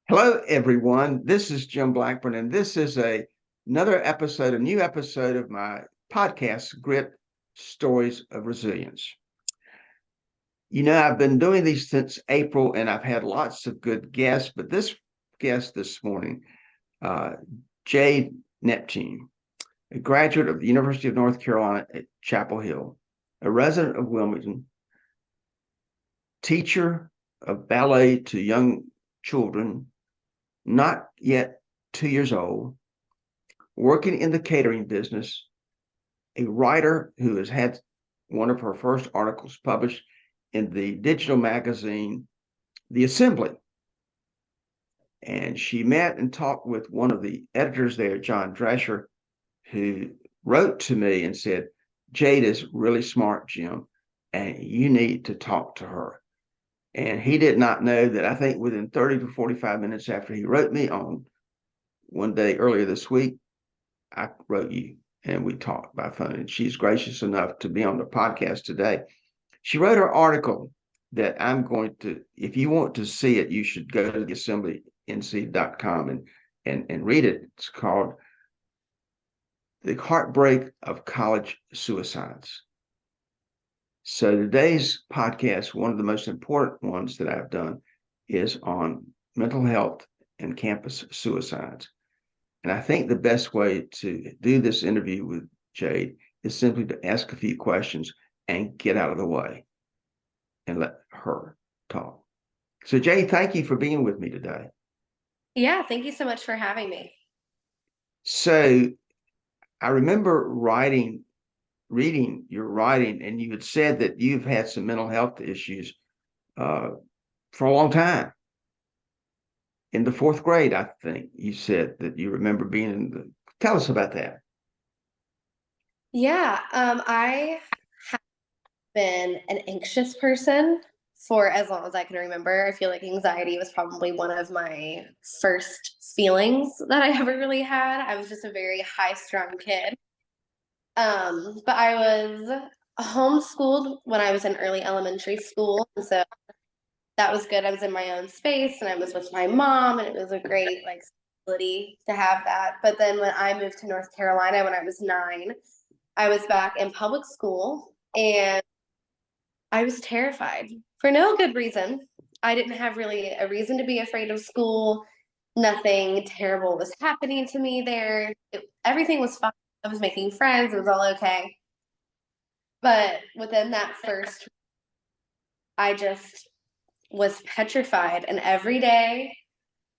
Hello, everyone. This is Jim Blackburn, and this is a new episode of my podcast, Grit Stories of Resilience. You know, I've been doing these since April, and I've had lots of good guests, but this guest this morning, uh, Jade Neptune, a graduate of the University of North Carolina at Chapel Hill, a resident of Wilmington, teacher of ballet to young children not yet 2 years old, working in the catering business, a writer who has had one of her first articles published in the digital magazine, The Assembly. And she met and talked with one of the editors there, John Drescher, who wrote to me and said, Jade is really smart, Jim, and you need to talk to her. And he did not know that I think within 30 to 45 minutes after he wrote me on one day earlier this week, I wrote you and we talked by phone. And she's gracious enough to be on the podcast today. She wrote her article that I'm going to, if you want to see it, you should go to theassemblync.com and read it. It's called The Heartbreak of College Suicides. So today's podcast, one of the most important ones that I've done, is on mental health and campus suicides. And I think the best way to do this interview with Jade is simply to ask a few questions and get out of the way and let her talk. So, Jade, thank you for being with me today. Yeah, thank you so much for having me. So, I remember reading your writing, and you had said that you've had some mental health issues uh, for a long time. In the fourth grade, I think you said that you remember being in the. Tell us about that. Yeah, I have been an anxious person for as long as I can remember. I feel like anxiety was probably one of my first feelings that I ever really had. I was just a very high-strung kid. But I was homeschooled when I was in early elementary school, and so that was good. I was in my own space and I was with my mom, and it was a great like stability to have that. But then when I moved to North Carolina when I was 9, I was back in public school and I was terrified for no good reason. I didn't have really a reason to be afraid of school. Nothing terrible was happening to me there. Everything was fine. I was making friends. It was all okay. But within that first, I just was petrified. And every day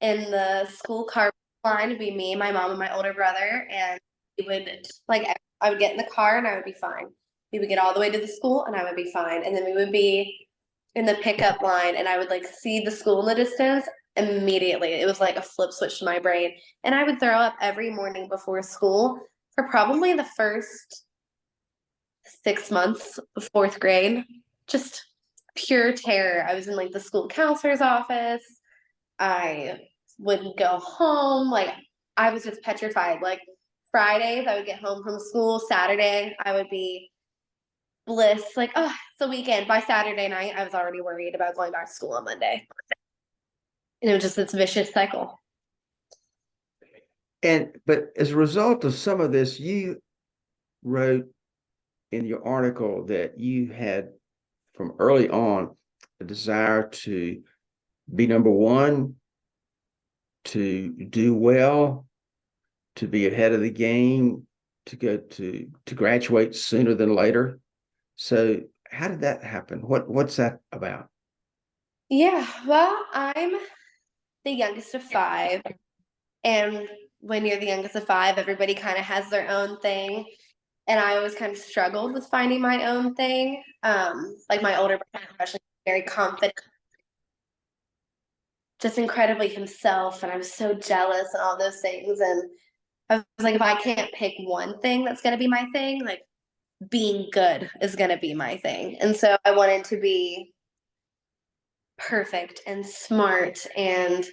in the school car line would be me, my mom, and my older brother. And we would, like, I would get in the car and I would be fine. We would get all the way to the school and I would be fine. And then we would be in the pickup line and I would like see the school in the distance immediately. It was like a flip switch to my brain. And I would throw up every morning before school for probably the first 6 months of fourth grade. Just pure terror. I was in like the school counselor's office. I wouldn't go home. Like I was just petrified. Like Fridays, I would get home from school. Saturday, I would be bliss. Like, oh, it's the weekend. By Saturday night, I was already worried about going back to school on Monday. And it was just this vicious cycle. But as a result of some of this, you wrote in your article that you had from early on a desire to be number one, to do well, to be ahead of the game, to go to graduate sooner than later. So how did that happen? What's that about? Yeah, well, I'm the youngest of five. And when you're the youngest of five, everybody kind of has their own thing. And I always kind of struggled with finding my own thing. Like my older brother, especially very confident, just incredibly himself. And I was so jealous and all those things. And I was like, if I can't pick one thing that's going to be my thing, like being good is going to be my thing. And so I wanted to be perfect and smart, and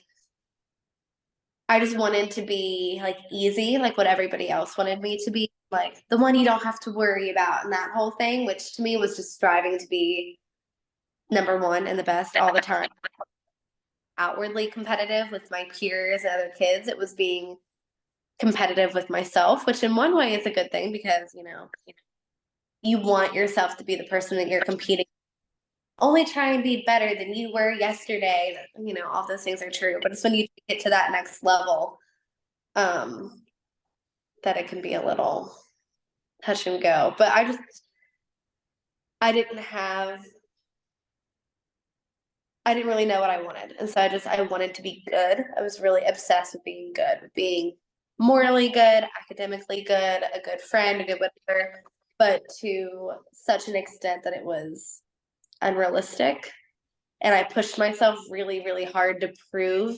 I just wanted to be like easy, like what everybody else wanted me to be, like the one you don't have to worry about and that whole thing, which to me was just striving to be number one and the best all the time. outwardly competitive with my peers and other kids. It was being competitive with myself, which in one way is a good thing because, you want yourself to be the person that you're competing. Only try and be better than you were yesterday. All those things are true, but it's when you get to that next level, um, that it can be a little touch and go. But I didn't have, I didn't really know what I wanted. And so I wanted to be good. I was really obsessed with being good, with being morally good, academically good, a good friend, a good whatever, but to such an extent that it was unrealistic. And I pushed myself really, really hard to prove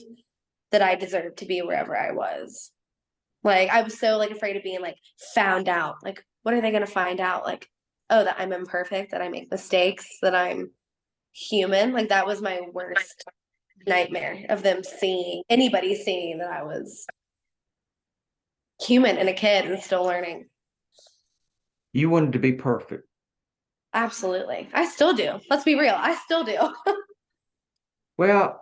that I deserved to be wherever I was. Like I was so like afraid of being like found out. Like, what are they gonna find out? Like, oh, that I'm imperfect, that I make mistakes, that I'm human. Like that was my worst nightmare of them seeing anybody seeing that I was human and a kid and still learning. You wanted to be perfect. Absolutely. I still do. Let's be real. I still do. Well,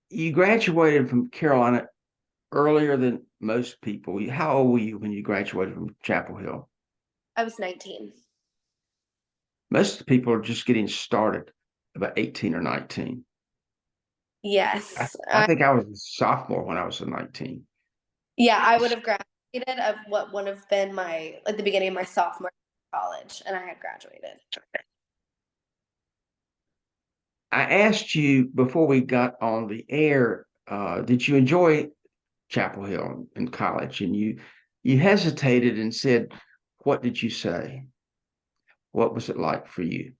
you graduated from Carolina earlier than most people. How old were you when you graduated from Chapel Hill? I was 19. Most of the people are just getting started about 18 or 19. I, Yes. I think I was a sophomore when I was 19. Yeah, I would have graduated of what would have been my like the beginning of my sophomore college, and I had graduated. I asked you before we got on the air, did you enjoy Chapel Hill in college? And you hesitated and said, "What did you say? What was it like for you?"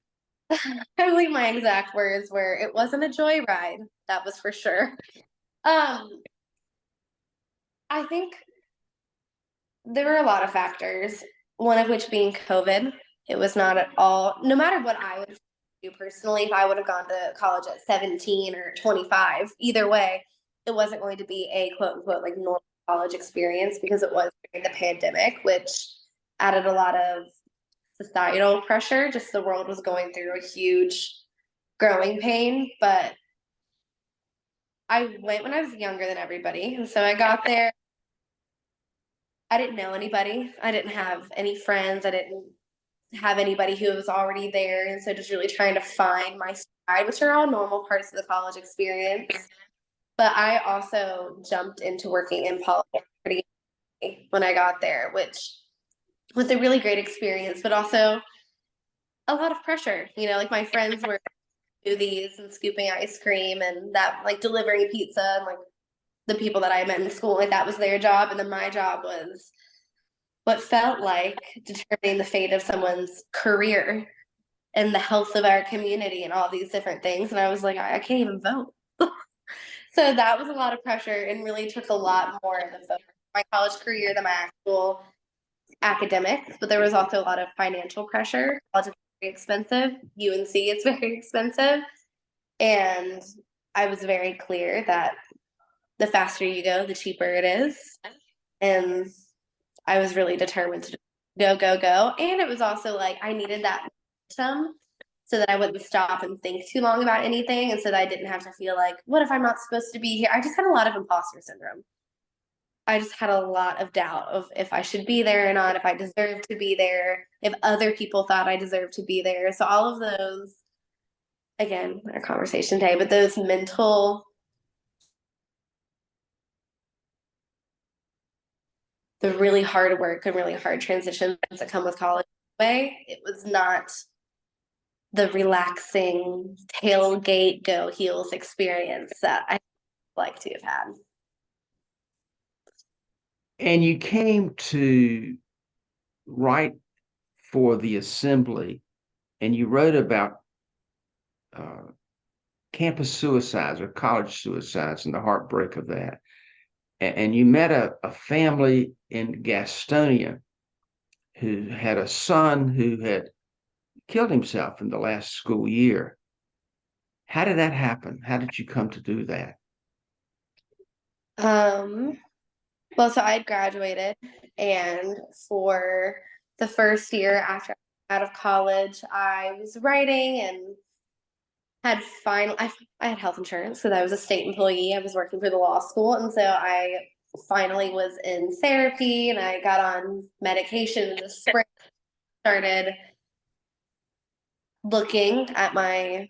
I believe my exact words were, "It wasn't a joyride." That was for sure. Um, I think there were a lot of factors, one of which being COVID. It was not at all, no matter what I would do personally, if I would have gone to college at 17 or 25, either way, it wasn't going to be a quote unquote like normal college experience because it was during the pandemic, which added a lot of societal pressure. Just the world was going through a huge growing pain. But I went when I was younger than everybody. And so I got there. I didn't know anybody. I didn't have any friends. I didn't have anybody who was already there. And so just really trying to find my stride, which are all normal parts of the college experience. But I also jumped into working in politics pretty early when I got there, which was a really great experience, but also a lot of pressure. Like my friends were smoothies and scooping ice cream and that like delivering pizza and like the people that I met in school, like that was their job. And then my job was what felt like determining the fate of someone's career and the health of our community and all these different things. And I was like, I can't even vote. So that was a lot of pressure and really took a lot more of the focus of my college career than my actual academics. But there was also a lot of financial pressure. College is very expensive. UNC is very expensive. And I was very clear that the faster you go, the cheaper it is. And I was really determined to go, go, go. And it was also like I needed that momentum so that I wouldn't stop and think too long about anything. And so that I didn't have to feel like, what if I'm not supposed to be here? I just had a lot of imposter syndrome. I just had a lot of doubt of if I should be there or not, if I deserve to be there, if other people thought I deserved to be there. So all of those, again, our conversation today, but those mental, the really hard work and really hard transitions that come with college way, it was not the relaxing tailgate go heels experience that I like to have had. And you came to write for the assembly, and you wrote about uh, campus suicides or college suicides and the heartbreak of that. And you met a family in Gastonia who had a son who had killed himself in the last school year. How did that happen? How did you come to do that? Um, well, so I had graduated, and for the first year after out of college, I was writing and I had health insurance because I was a state employee. I was working for the law school, and so I finally was in therapy, and I got on medication in the spring. Started looking at my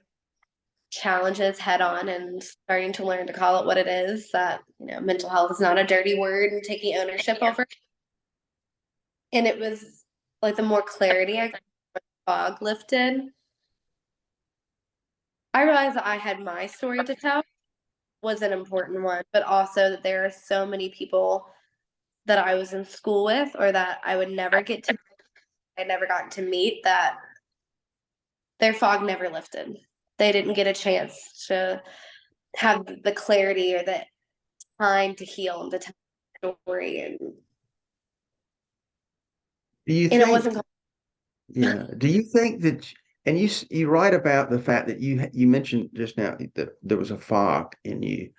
challenges head on and starting to learn to call it what it is, that mental health is not a dirty word, and taking ownership over it. And it was like the more clarity I got, the fog lifted. I realized that I had my story to tell was an important one, but also that there are so many people that I was in school with or that I would never get to, I never got to meet, that their fog never lifted. They didn't get a chance to have the clarity or the time to heal and to tell the story. Do you And it think, wasn't. yeah, do you think that, and you write about the fact that you mentioned just now that there was a fog in you,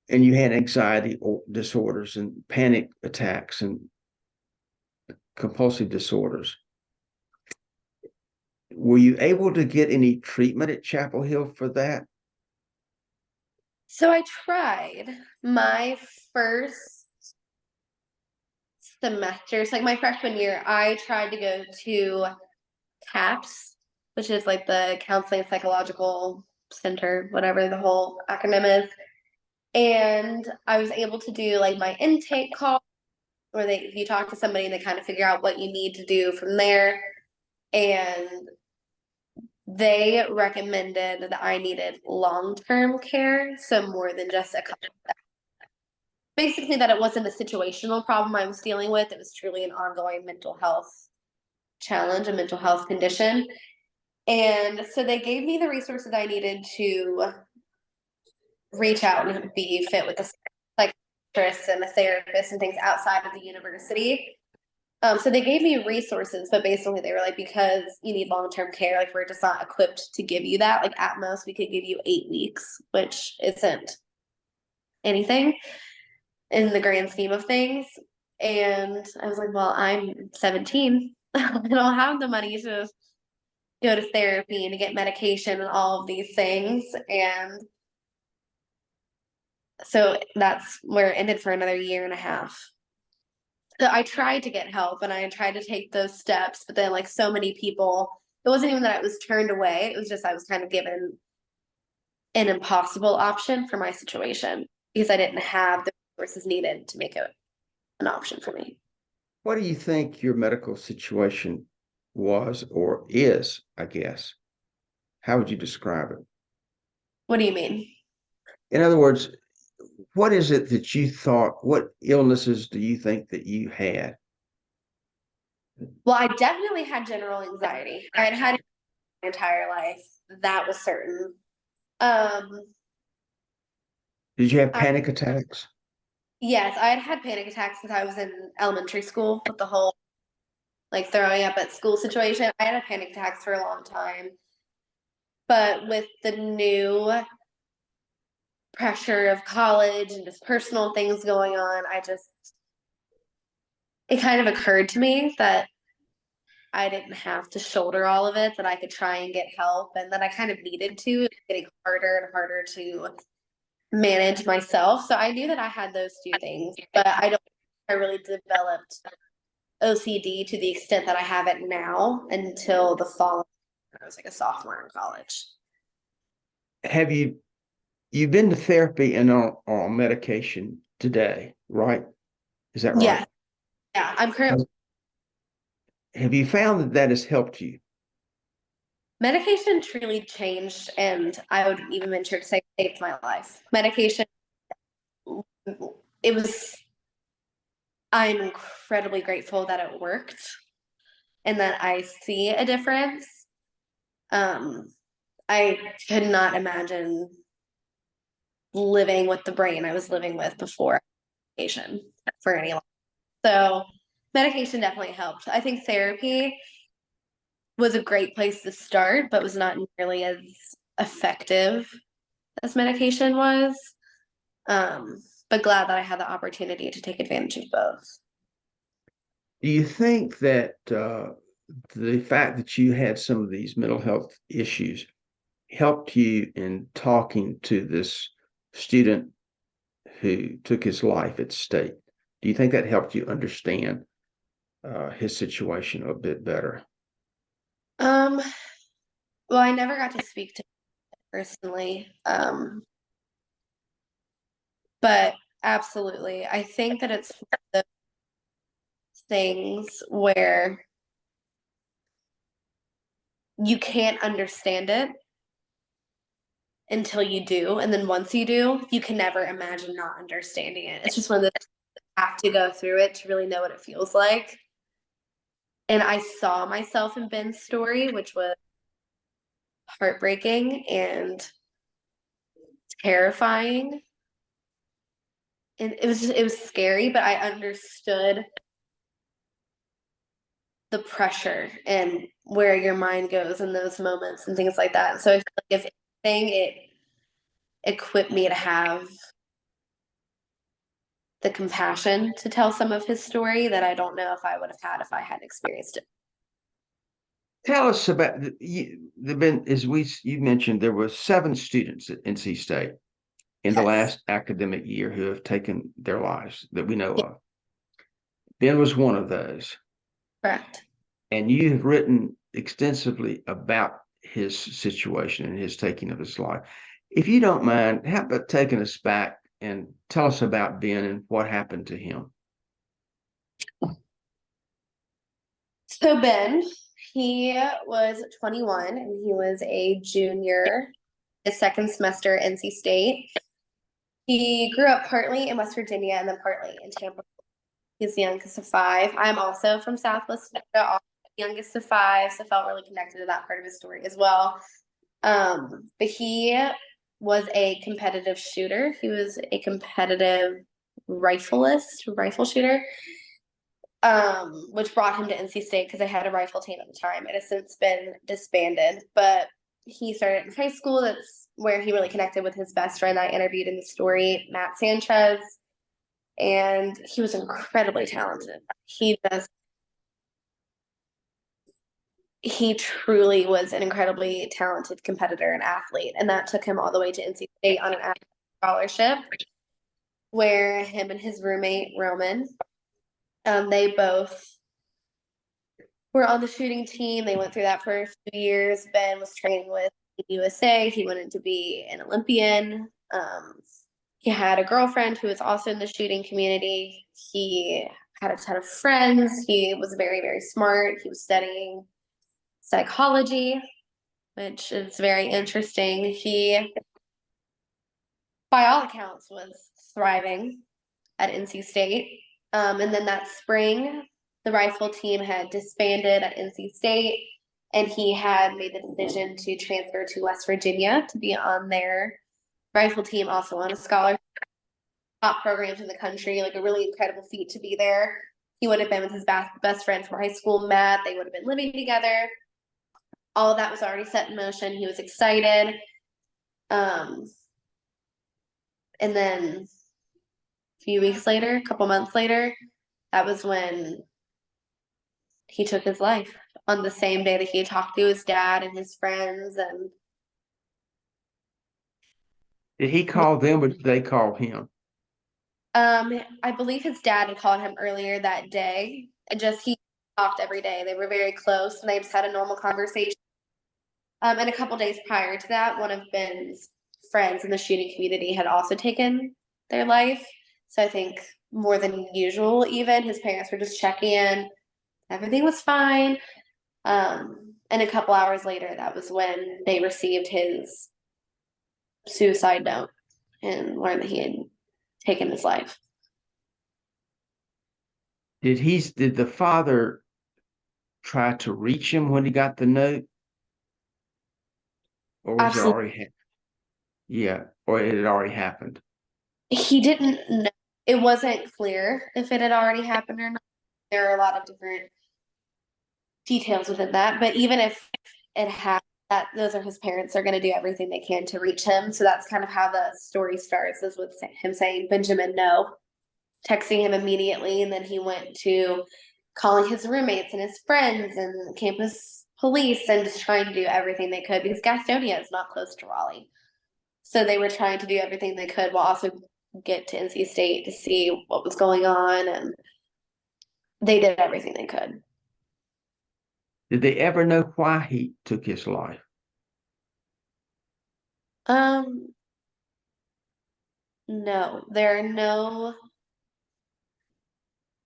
and you had anxiety disorders and panic attacks and compulsive disorders. Were you able to get any treatment at Chapel Hill for that? So I tried my first semester, so like my freshman year, I tried to go to CAPS, which is like the Counseling Psychological Center, whatever the whole acronym is. And I was able to do like my intake call, where if you talk to somebody and they kind of figure out what you need to do from there. And they recommended that I needed long-term care, so more than just a couple. Basically, that it wasn't a situational problem I was dealing with. It was truly an ongoing mental health challenge, a mental health condition. And so they gave me the resources I needed to reach out and be fit with a psychiatrist and a therapist and things outside of the university. So they gave me resources, but basically they were like, because you need long-term care, like we're just not equipped to give you that. Like at most we could give you 8 weeks, which isn't anything in the grand scheme of things. And I was like, well, I'm 17. I don't have the money to go to therapy and to get medication and all of these things. And so that's where it ended for another year and a half. So I tried to get help and I tried to take those steps, but then like so many people, it wasn't even that I was turned away. It was just I was kind of given an impossible option for my situation because I didn't have the resources needed to make it an option for me. What do you think your medical situation was or is, I guess? How would you describe it? What do you mean? In other words, what is it that you thought, what illnesses do you think that you had? Well, I definitely had general anxiety. I had had it my entire life. That was certain. Um, Did you have I, panic attacks? yes, I had had panic attacks since I was in elementary school with the whole like throwing up at school situation. I had panic attacks for a long time. But with the new pressure of college and just personal things going on, it kind of occurred to me that I didn't have to shoulder all of it, that I could try and get help, and that I kind of needed to. It was getting harder and harder to manage myself. So I knew that I had those two things, but I really developed OCD to the extent that I have it now until the fall. I was like a sophomore in college. Have you've been to therapy and on medication today, right? Is that right? Yeah, yeah. I'm currently Have you found that that has helped you? medication truly changed, and I would even venture to say saved my life. Medication, it was, I'm incredibly grateful that it worked and that I see a difference. Um, I could not imagine living with the brain I was living with before medication for any long. So medication definitely helped. I think therapy was a great place to start, but was not nearly as effective as medication was. But glad that I had the opportunity to take advantage of both. Do you think that the fact that you had some of these mental health issues helped you in talking to this student who took his life at stake? Do you think that helped you understand his situation a bit better? Um, well, I never got to speak to him personally. But absolutely. I think that it's one of the things where you can't understand it until you do. And then once you do, you can never imagine not understanding it. It's just one of the you have to go through it to really know what it feels like. And I saw myself in Ben's story, which was heartbreaking and terrifying. And it was scary, but I understood the pressure and where your mind goes in those moments and things like that. So I feel like if anything, it equipped me to have the compassion to tell some of his story that I don't know if I would have had if I hadn't experienced it. Tell us about you mentioned there were 7 students at NC State in the Yes, last academic year who have taken their lives that we know of. Ben was one of those, correct. and you have written extensively about his situation and his taking of his life. If you don't mind, how about taking us back and tell us about Ben and what happened to him? So Ben, he was 21 and he was a junior, his second semester at NC State. He grew up partly in West Virginia and then partly in Tampa. He's the youngest of 5. I'm also from Southwest Florida, also the youngest of 5, so felt really connected to that part of his story as well. But he was a competitive shooter. He was a competitive rifle shooter, which brought him to NC State because they had a rifle team at the time. It has since been disbanded, but he started in high school. That's where he really connected with his best friend I interviewed in the story, Matt Sanchez, and he was incredibly talented. He truly was an incredibly talented competitor and athlete, and that took him all the way to NC State on an athletic scholarship, where him and his roommate Roman, they both were on the shooting team. They went through that for a few years. Ben was training with USA. He wanted to be an Olympian. He had a girlfriend who was also in the shooting community. He had a ton of friends. He was very, very smart. He was studying psychology, which is very interesting. He, by all accounts, was thriving at NC State. And then that spring, the rifle team had disbanded at NC State, and he had made the decision to transfer to West Virginia to be on their rifle team, also on a scholarship. Top programs in the country, like a really incredible feat to be there. He would have been with his best friend from high school, Matt. They would have been living together. All of that was already set in motion. He was excited. And then a few weeks later, a couple months later, that was when he took his life on the same day that he had talked to his dad and his friends. And Did he call them or did they call him? I believe his dad had called him earlier that day, and just he talked every day. They were very close, and they just had a normal conversation. And a couple days prior to that, one of Ben's friends in the shooting community had also taken their life. So I think more than usual, even his parents were just checking in. Everything was fine. And a couple hours later, that was when they received his suicide note and learned that he had taken his life. Did the father try to reach him when he got the note, or was it Absolutely. already yeah, or it had already happened? He didn't know. It wasn't clear if it had already happened or not. There are a lot of different details within that, but even if it had, that those are his parents, are going to do everything they can to reach him. So that's kind of how the story starts, is with him saying, Benjamin, no, texting him immediately. And then he went to calling his roommates and his friends and campus police and just trying to do everything they could because Gastonia is not close to Raleigh. So they were trying to do everything they could while also get to NC State to see what was going on, and they did everything they could. Did they ever know why he took his life? No, there are no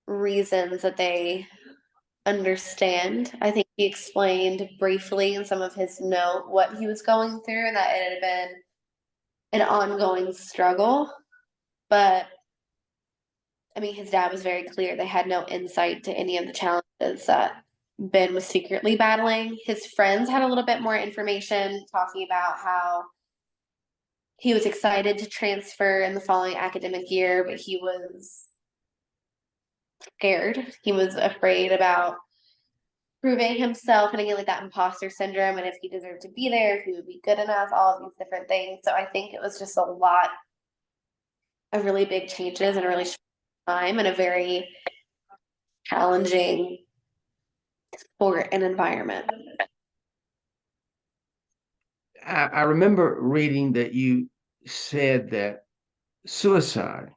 reasons that they understand. I think he explained briefly in some of his note what he was going through and that it had been an ongoing struggle. But I mean, his dad was very clear. They had no insight to any of the challenges that Ben was secretly battling. His friends had a little bit more information talking about how he was excited to transfer in the following academic year, but he was scared. He was afraid about proving himself and again, like that imposter syndrome, and if he deserved to be there, if he would be good enough, all of these different things. So I think it was just a lot of really big changes in a really short time and a very challenging sport and environment. I remember reading that you said that suicide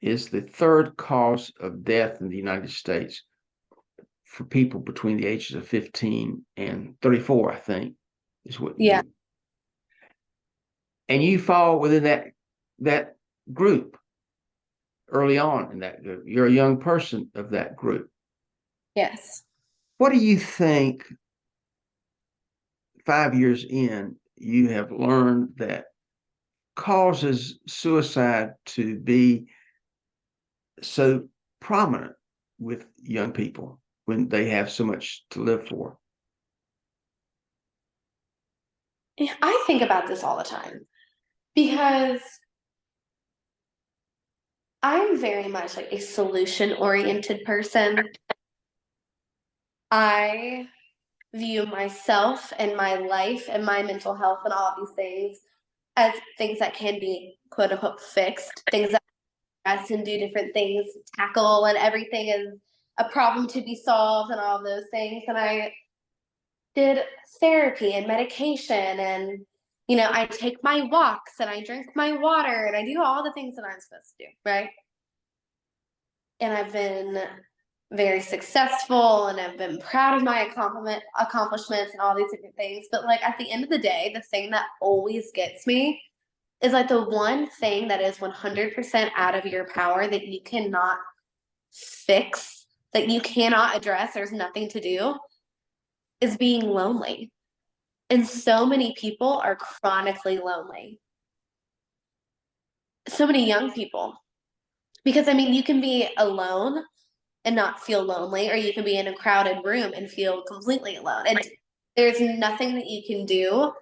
is the third cause of death in the United States for people between the ages of 15 and 34, I think, is what Yeah. And you fall within that group early on in that group. You're a young person of that group. Yes. What do you think 5 years in you have learned that causes suicide to be so prominent with young people when they have so much to live for? I think about this all the time because I'm very much like a solution oriented person. I view myself and my life and my mental health and all of these things as things that can be quote unquote fixed, things that address and do different things, tackle, and everything is a problem to be solved and all of those things. And I did therapy and medication and I take my walks and I drink my water and I do all the things that I'm supposed to do, right? And I've been very successful and I've been proud of my accomplishments and all these different things. But like at the end of the day, the thing that always gets me is like the one thing that is 100% out of your power that you cannot fix, that you cannot address, there's nothing to do, is being lonely. And so many people are chronically lonely. So many young people. Because I mean, you can be alone and not feel lonely, or you can be in a crowded room and feel completely alone. And there's nothing that you can do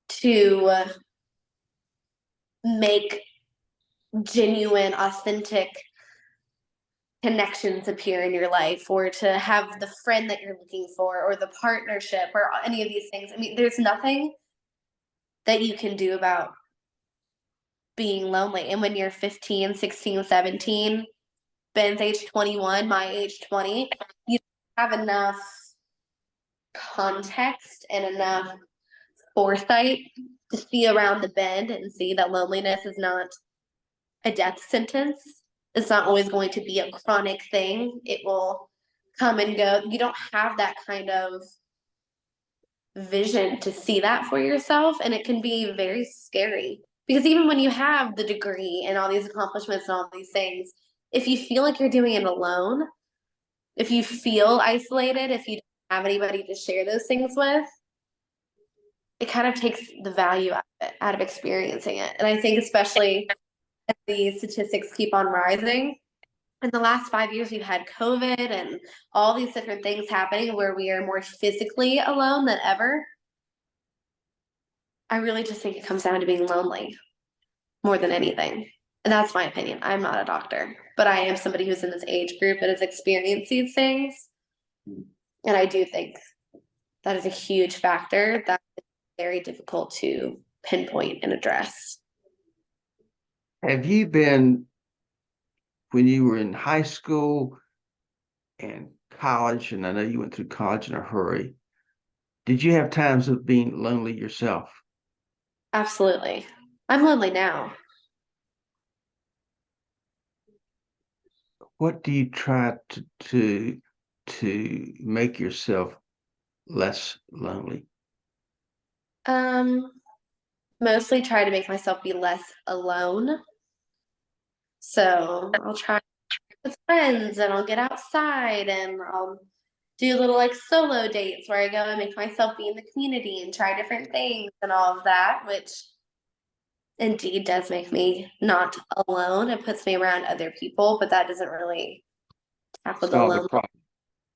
to make genuine, authentic connections appear in your life, or to have the friend that you're looking for, or the partnership, or any of these things. I mean, there's nothing that you can do about being lonely. And when you're 15, 16, 17, Ben's age 21, my age 20, you have enough context and enough foresight to see around the bend and see that loneliness is not a death sentence. It's not always going to be a chronic thing. It will come and go. You don't have that kind of vision to see that for yourself, and it can be very scary. Because even when you have the degree and all these accomplishments and all these things, if you feel like you're doing it alone, if you feel isolated, if you don't have anybody to share those things with, it kind of takes the value out of experiencing it. And I think especially as the statistics keep on rising, in the last 5 years, we've had COVID and all these different things happening where we are more physically alone than ever. I really just think it comes down to being lonely more than anything. And that's my opinion. I'm not a doctor, but I am somebody who's in this age group that has experienced these things. And I do think that is a huge factor that is very difficult to pinpoint and address. Have you been, when you were in high school and college, and I know you went through college in a hurry, Did you have times of being lonely yourself? Absolutely. I'm lonely now. What do you try to make yourself less lonely? Um, Mostly try to make myself be less alone. So I'll try with friends and I'll get outside and I'll do little like solo dates where I go and make myself be in the community and try different things and all of that, which indeed does make me not alone. It puts me around other people, but that doesn't really tackle the Solve the lonely. problem.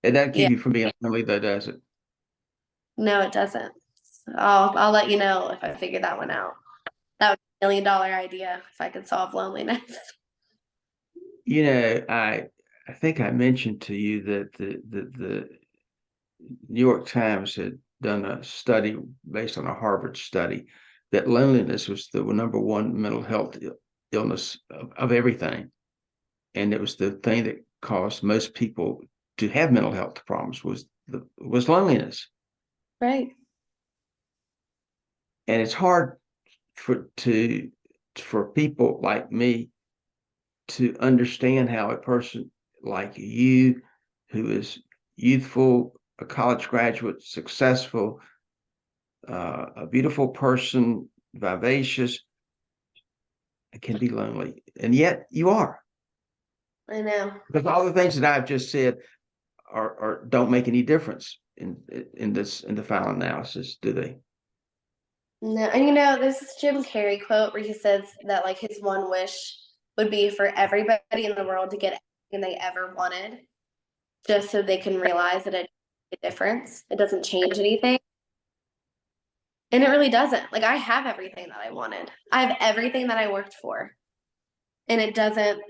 It doesn't keep Yeah, you from being lonely, though, does it? no, it doesn't. So I'll let you know if I figure that one out. That would be $1 million idea if I could solve loneliness. You know, I think I mentioned to you that the New York Times had done a study based on a Harvard study that loneliness was the number one mental health illness of everything. And it was the thing that caused most people to have mental health problems was loneliness. Right. And it's hard for to for people like me to understand how a person like you, who is youthful, a college graduate, successful, a beautiful person, vivacious, can be lonely. And yet you are. I know. Because all the things that I've just said are don't make any difference in the final analysis, do they? No, and you know, this is Jim Carrey quote where he says that like his one wish would be for everybody in the world to get everything they ever wanted, just so they can realize that it makes a difference. It doesn't change anything. And it really doesn't. Like I have everything that I wanted. I have everything that I worked for. And it doesn't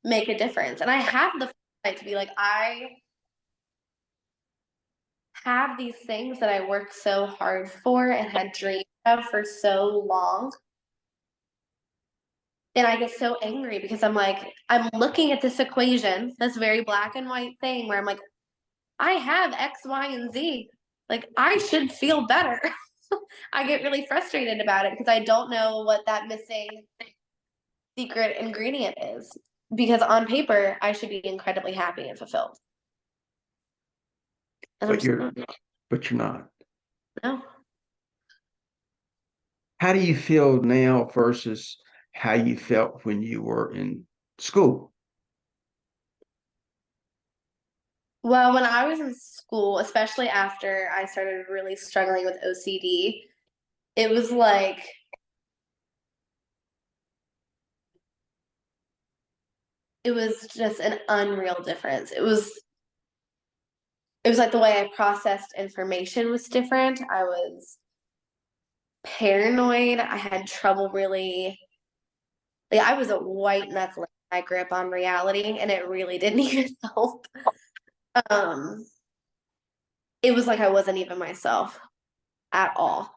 make a difference. And I have the right to be like, I have these things that I worked so hard for and had dreamed of for so long. And I get so angry because I'm like, I'm looking at this equation, this very black and white thing where I'm like, I have X, Y, and Z. Like, I should feel better. I get really frustrated about it because I don't know what that missing secret ingredient is. Because on paper, I should be incredibly happy and fulfilled. And I'm But just you're not. but you're not. No. How do you feel now versus how you felt when you were in school? Well, when I was in school, especially after I started really struggling with OCD, it was like it was just an unreal difference. It was like the way I processed information was different. I was paranoid. I had trouble really like I was a white knuckling my grip on reality and it really didn't even help. Um it was like I wasn't even myself at all.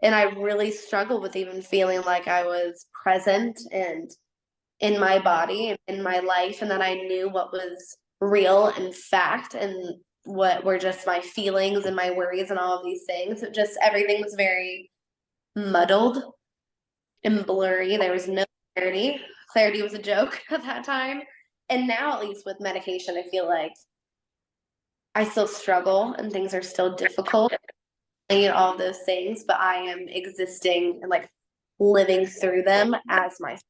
And I really struggled with even feeling like I was present and in my body and in my life and that I knew what was real and fact and what were just my feelings and my worries and all of these things. It just everything was very muddled and blurry. There was no clarity. Clarity was a joke at that time. And now, at least with medication, I feel like I still struggle and things are still difficult and all of those things, but I am existing and like living through them as myself,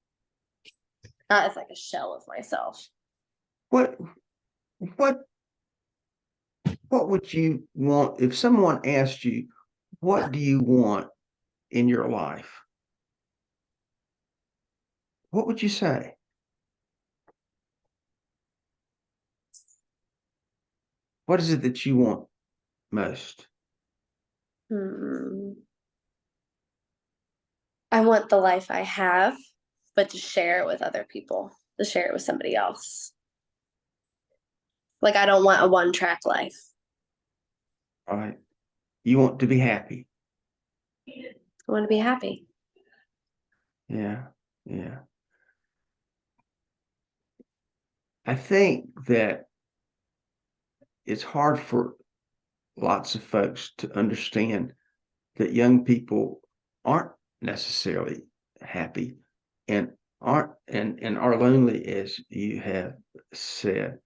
not as like a shell of myself. What what what would you want if someone asked you, what do you want in your life? What would you say? What is it that you want most? Hmm. I want the life I have, but to share it with other people, to share it with somebody else. Like, I don't want a one track life. All right. You want to be happy. I want to be happy. Yeah. Yeah. I think that it's hard for lots of folks to understand that young people aren't necessarily happy and aren't and are lonely, as you have said.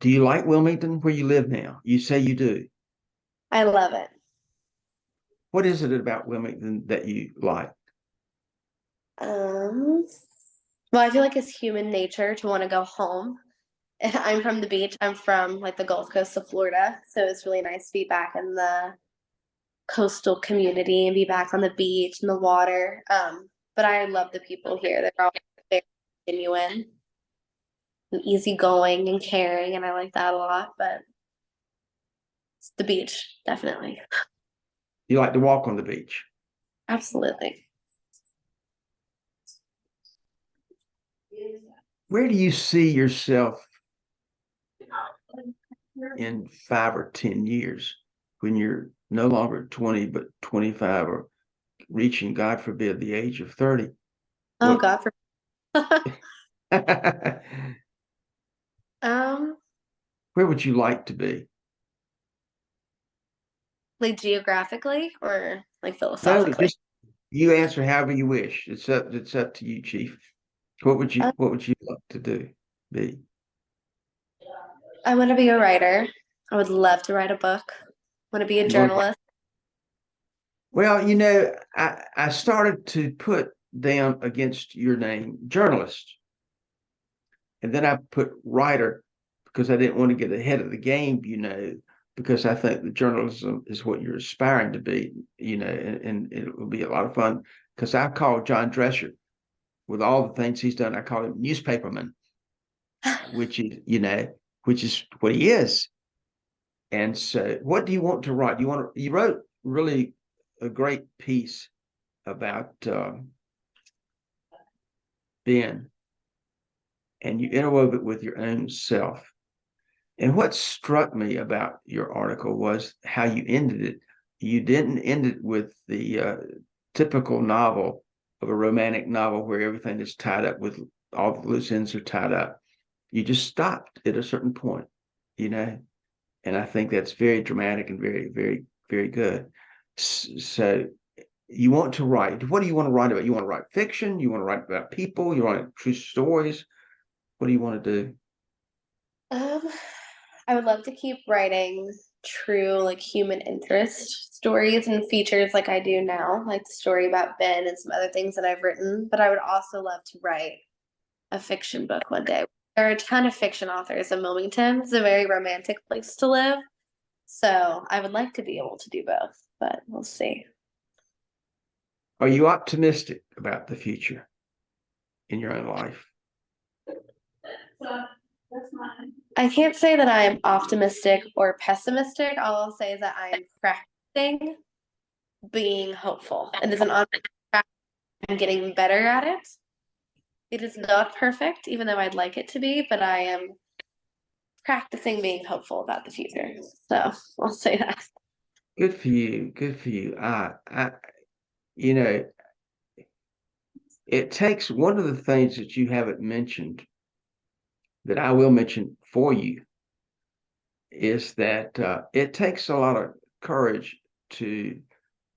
Do you like Wilmington where you live now? You say you do. I love it. What is it about Wilmington that you like? Um, well, I feel like it's human nature to want to go home. I'm from the beach. I'm from like the Gulf Coast of Florida, so it's really nice to be back in the coastal community and be back on the beach and the water. But I love the people here. They're all very genuine and easygoing and caring, and I like that a lot. But it's the beach, definitely. You like to walk on the beach. Absolutely. Where do you see yourself in 5 or 10 years when you're no longer 20, but 25 or reaching, God forbid, the age of 30? Oh What God, for where um, would you like to be? like geographically or like No, philosophically? just you answer however you wish. It's up to you, Chief. What would you like to do? Be? I want to be a writer. I would love to write a book. I want to be a You want journalist. Well, I started to put down against your name journalist, and then I put writer because I didn't want to get ahead of the game, because I think the journalism is what you're aspiring to be, and it will be a lot of fun because I call John Drescher, with all the things he's done, I call him newspaperman, which is, which is what he is. And so, what do you want to write? You wrote really a great piece about Ben, and you interwove it with your own self. And what struck me about your article was how you ended it. You didn't end it with the typical novel of a romantic novel where everything is tied up with all the loose ends are tied up. You just stopped at a certain point, you know, and I think that's very dramatic and very, very, very good. So you want to write. What do you want to write about? You want to write fiction? You want to write about people? You want to true stories? What do you want to do? Um, I would love to keep writing true, like human interest stories and features like I do now, like the story about Ben and some other things that I've written. But I would also love to write a fiction book one day. There are a ton of fiction authors in Wilmington. It's a very romantic place to live. So I would like to be able to do both, but we'll see. Are you optimistic about the future in your own life? I can't say that I am optimistic or pessimistic. All I'll say is that I am practicing being hopeful. It is an ongoing practice. I'm getting better at it. It is not perfect, even though I'd like it to be, but I am practicing being hopeful about the future. So I'll say that. Good for you. Good for you. You know, it takes one of the things that you haven't mentioned that I will mention for you is that it takes a lot of courage to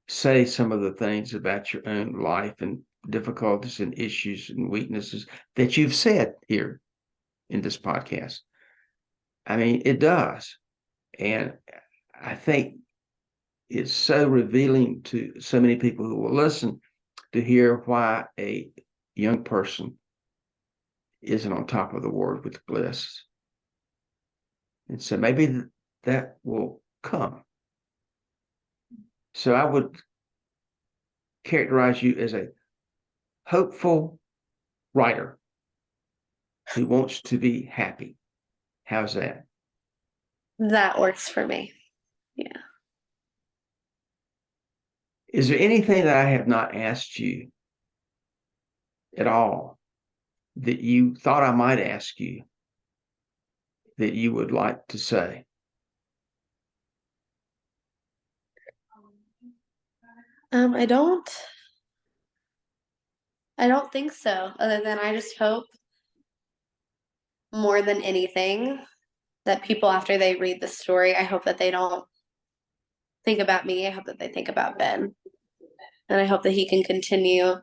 say some of the things about your own life and difficulties and issues and weaknesses that you've said here in this podcast. I mean, it does. And I think it's so revealing to so many people who will listen to hear why a young person isn't on top of the world with bliss. And so maybe that will come. So I would characterize you as a hopeful writer who wants to be happy. How's that? That works for me. Yeah. Is there anything that I have not asked you at all that you thought I might ask you that you would like to say? I don't think so, other than I just hope more than anything that people, after they read the story, I hope that they don't think about me. I hope that they think about Ben. And I hope that he can continue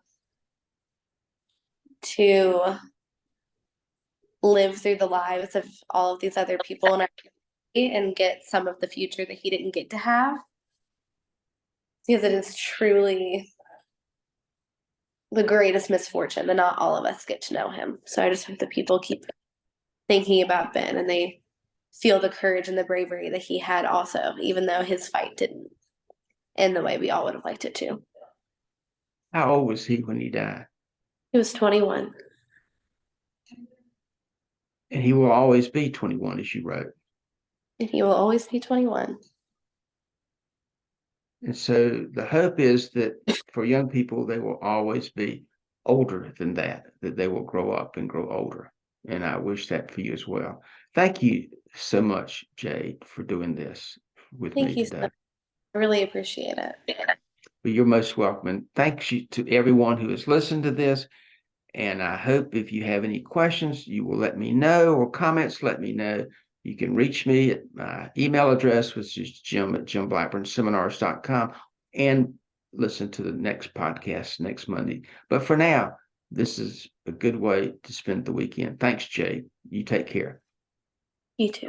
to live through the lives of all of these other people in our community and get some of the future that he didn't get to have. Because it is truly the greatest misfortune that not all of us get to know him. So I just hope that people keep thinking about Ben and they feel the courage and the bravery that he had also, even though his fight didn't end the way we all would have liked it to. How old was he when he died? He was 21. And he will always be 21, as you wrote. And he will always be 21. And so the hope is that for young people, they will always be older than that they will grow up and grow older. And I wish that for you as well. Thank you so much, Jade, for doing this with Thank me you today. so much. I really appreciate it. But you're most welcome. And thanks to everyone who has listened to this. And I hope if you have any questions, you will let me know, or comments, let me know. You can reach me at my email address, which is jim@jimblackburnseminars.com, and listen to the next podcast next Monday. But for now, this is a good way to spend the weekend. Thanks, Jay. You take care. You too.